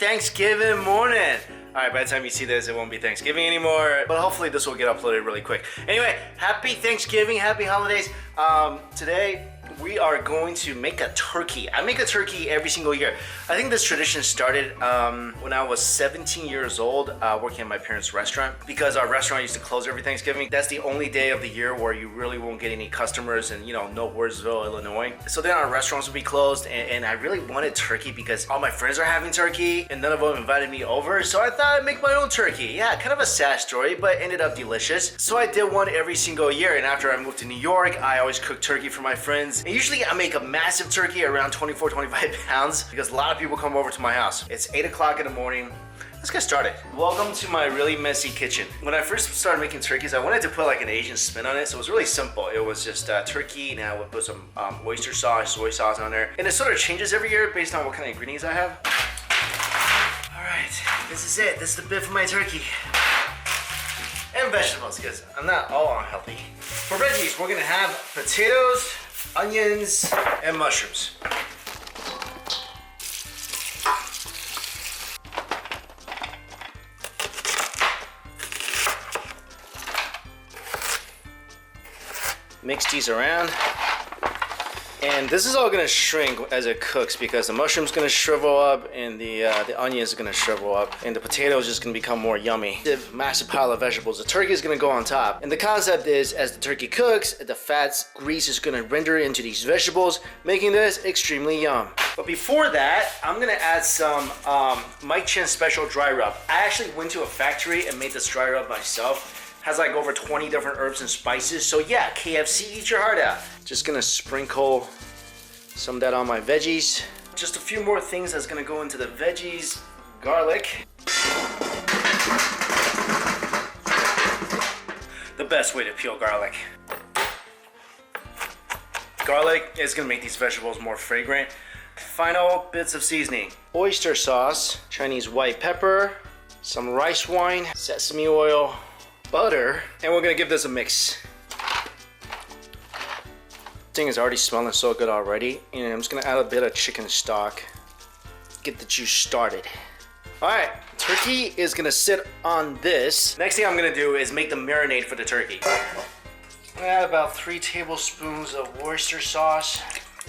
Thanksgiving morning. All right, by the time you see this, it won't be Thanksgiving anymore, but hopefully this will get uploaded really quick. Anyway, happy Thanksgiving, happy holidays. Today, we are going to make a turkey. I make a turkey every single year. I think this tradition started when I was 17 years old, working at my parents' restaurant, because our restaurant used to close every Thanksgiving. That's the only day of the year where you really won't get any customers in, Nowheresville, Illinois. So then our restaurants would be closed, and I really wanted turkey because all my friends are having turkey, and none of them invited me over. So I thought I'd make my own turkey. Yeah, kind of a sad story, but ended up delicious. So I did one every single year, and after I moved to New York, I always cooked turkey for my friends. And usually I make a massive turkey around 24, 25 pounds because a lot of people come over to my house. It's 8 o'clock in the morning. Let's get started. Welcome to my really messy kitchen. When I first started making turkeys, I wanted to put like an Asian spin on it, so it was really simple. It was just turkey, and I would put some oyster sauce, soy sauce on there. And it sort of changes every year based on what kind of ingredients I have. All right, this is it. This is the bit for my turkey. And vegetables, because I'm not all unhealthy. For veggies, we're gonna have potatoes, onions, and mushrooms. Mix these around. And this is all gonna shrink as it cooks because the mushroom's gonna shrivel up and the onion is gonna shrivel up and the potato is just gonna become more yummy. The massive pile of vegetables, the turkey is gonna go on top. And the concept is as the turkey cooks, the fat's grease is gonna render into these vegetables, making this extremely yum. But before that, I'm gonna add some Chen special dry rub. I actually went to a factory and made this dry rub myself. Has like over 20 different herbs and spices. So yeah, KFC, eat your heart out. Just gonna sprinkle some of that on my veggies. Just a few more things that's gonna go into the veggies. Garlic. The best way to peel garlic. Garlic is gonna make these vegetables more fragrant. Final bits of seasoning. Oyster sauce, Chinese white pepper, some rice wine, sesame oil, butter, and we're gonna give this a mix. This thing is already smelling so good already, and I'm just gonna add a bit of chicken stock. Get the juice started. All right, turkey is gonna sit on this. Next thing I'm gonna do is make the marinade for the turkey. I'm gonna add about 3 tablespoons of oyster sauce,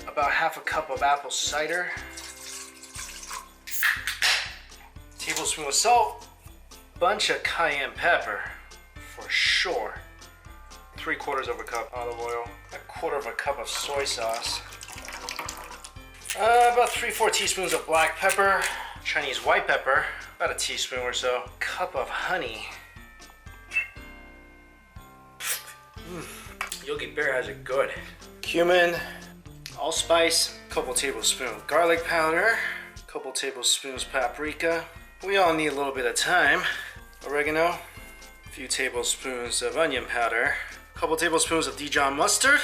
about half a cup of apple cider, tablespoon of salt, bunch of cayenne pepper, for sure. 3/4 of a cup olive oil, 1/4 of a cup of soy sauce, about 3-4 teaspoons of black pepper, Chinese white pepper, about a teaspoon or so, cup of honey. Yogi Bear has it good. Cumin, allspice, couple tablespoons garlic powder, couple tablespoons paprika. We all need a little bit of thyme, oregano, few tablespoons of onion powder, a couple tablespoons of Dijon mustard.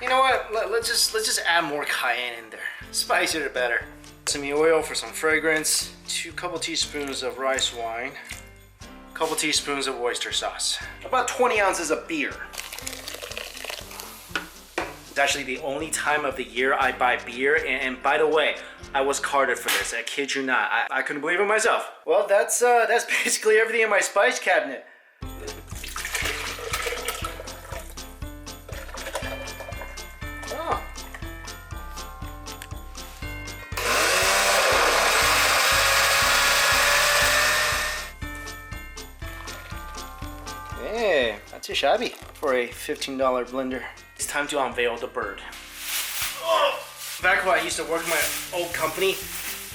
You know what? Let's just add more cayenne in there. Spicier the better. Sesame oil for some fragrance. Couple teaspoons of rice wine. Couple teaspoons of oyster sauce. About 20 ounces of beer. It's actually the only time of the year I buy beer. And by the way, I was carded for this. I kid you not. I couldn't believe it myself. Well, that's basically everything in my spice cabinet. Yeah, not too shabby for a $15 blender. It's time to unveil the bird. Oh, back when I used to work in my old company,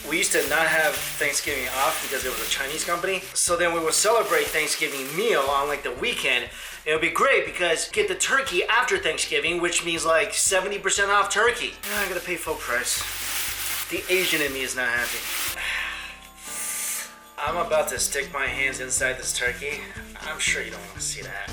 we used to not have Thanksgiving off because it was a Chinese company. So then we would celebrate Thanksgiving meal on like the weekend. It would be great because get the turkey after Thanksgiving, which means like 70% off turkey. I gotta pay full price. The Asian in me is not happy. I'm about to stick my hands inside this turkey. I'm sure you don't want to see that.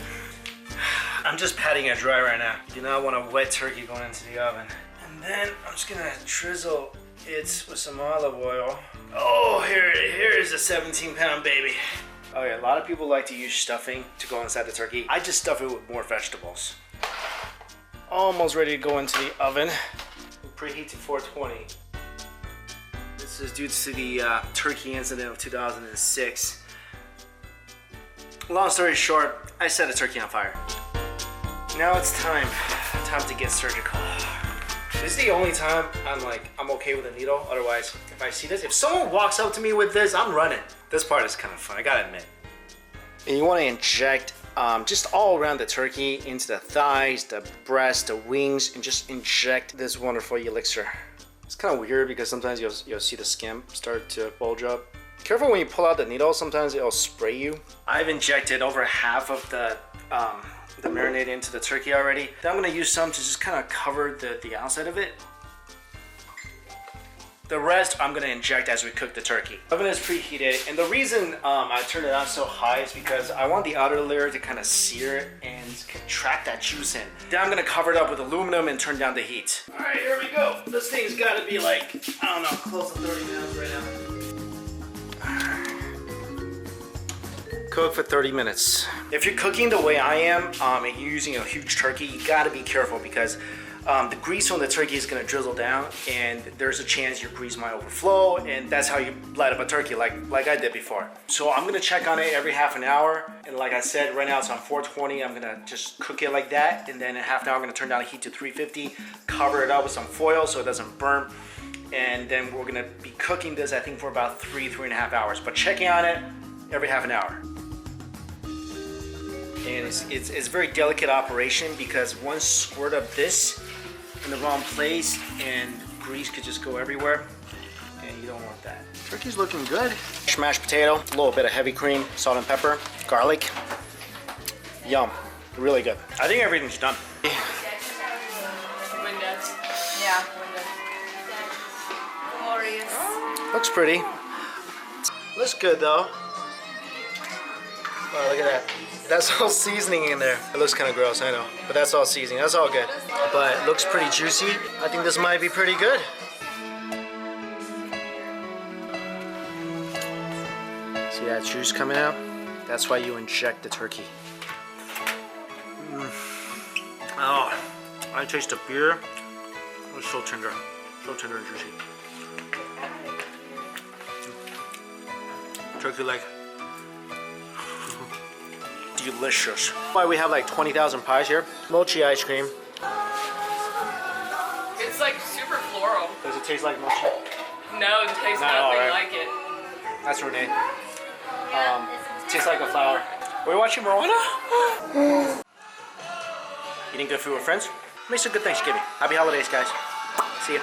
I'm just patting it dry right now. You do not want a wet turkey going into the oven. And then I'm just gonna drizzle it with some olive oil. Oh, here is a 17-pound baby. Oh yeah, a lot of people like to use stuffing to go inside the turkey. I just stuff it with more vegetables. Almost ready to go into the oven. Preheat to 420. This This is due to the turkey incident of 2006. Long story short, I set a turkey on fire. Now it's time to get surgical. This is the only time I'm okay with a needle. Otherwise, if I see this, if someone walks up to me with this, I'm running. This part is kind of fun, I gotta admit. And you want to inject just all around the turkey, into the thighs, the breast, the wings, and just inject this wonderful elixir. It's kind of weird because sometimes you'll see the skin start to bulge up. Careful when you pull out the needle, sometimes it'll spray you. I've injected over half of the marinade into the turkey already. Then I'm gonna use some to just kind of cover the outside of it. The rest I'm gonna inject as we cook the turkey. Oven is preheated, and the reason I turned it on so high is because I want the outer layer to kind of sear and contract that juice in. Then I'm gonna cover it up with aluminum and turn down the heat. All right, here we go. This thing's gotta be like, I don't know, close to 30 minutes right now. Cook for 30 minutes. If you're cooking the way I am and you're using a huge turkey, you gotta be careful because the grease on the turkey is gonna drizzle down and there's a chance your grease might overflow, and that's how you light up a turkey like I did before. So I'm gonna check on it every half an hour, and like I said, right now it's on 420. I'm gonna just cook it like that, and then in half an hour I'm gonna turn down the heat to 350, cover it up with some foil so it doesn't burn, and then we're gonna be cooking this I think for about 3.5 hours, but checking on it every half an hour. And it's a very delicate operation because one squirt of this in the wrong place and grease could just go everywhere, and you don't want that. Turkey's looking good. Mashed potato, a little bit of heavy cream, salt and pepper, garlic. Yum, really good. I think everything's done. Windows. Yeah, windows. Glorious. Looks pretty. Looks good though. Oh, look at that. That's all seasoning in there. It looks kind of gross, I know. But that's all seasoning. That's all good. But it looks pretty juicy. I think this might be pretty good. See that juice coming out? That's why you inject the turkey. Oh, I taste the beer. It's so tender. So tender and juicy. Turkey leg. Delicious. Why we have like 20,000 pies here. Mochi ice cream. It's like super floral. Does it taste like mochi? No, it tastes nothing right? like it. That's Renee. Tastes like a flower. Are we watching Morona? Eating good food with friends. Make some good Thanksgiving. Happy holidays, guys. See ya.